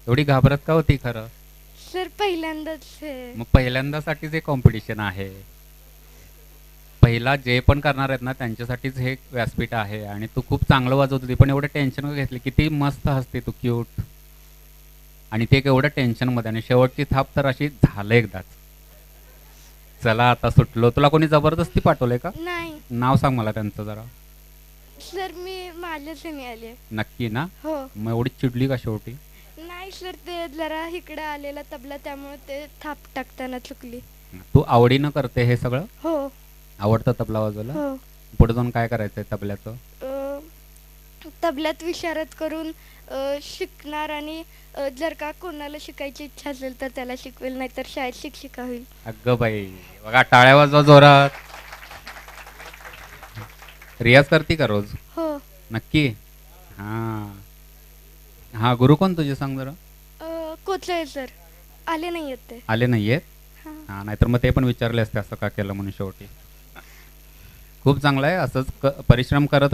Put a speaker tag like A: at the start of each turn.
A: एवढी घाबरत का होती खरं?
B: सर पहिल्यांदाच आहे.
A: मग पहिल्यांदासाठीच हे कॉम्पिटिशन आहे. पहिला जे पण करणार आहेत ना त्यांच्यासाठीच हे व्यासपीठ आहे. आणि तू खूप चांगलं वाजवत होती, पण एवढं टेन्शन घेतली. किती मस्त हसते तू, क्यूट. आणि ते एवढं टेन्शनमध्ये, आणि शेवटची थाप तर अशी झालं एकदाच. चला आता सुटलो. तुला कोणी जबरदस्ती पाठवलंय का?
B: नाही
A: नाव सांग मला त्यांचं जरा.
B: सर, मी माझ्याच ह्याने आले.
A: नक्की ना?
B: हो.
A: मग एवढी चिडली का शेवटी?
B: नाही सर, ते जरा इकडे आलेला तबला, त्यामुळे ते थाप टाकताना चुकली.
A: तू आवडीनं करते हे सगळं?
B: हो
A: आवडतं तबला वाजवायला?
B: हो.
A: पुढे जाऊन काय करायचंय तबल्याचं?
B: तबल्यात विशारद करून शिकणार, आणि जर का कोणाला शिकायची इच्छा असेल तर त्याला शिकवेल, नाहीतर शाळेत शिक्षिका होईल.
A: अगं बाई, बघा टाळ्या वाजवा जोरात. रियाज करते का रोज?
B: हो.
A: नक्की? हां हां. गुरु कोण तुझे सांग जरा?
B: कोचळे सर आले नाही आहेत ते.
A: आले नाहीयेत?
B: हां.
A: हां, नाहीतर मग ते पण विचारले असते असं का केलं म्हणून. शेवटी खूप चांगलं आहे. असंच परिश्रम करत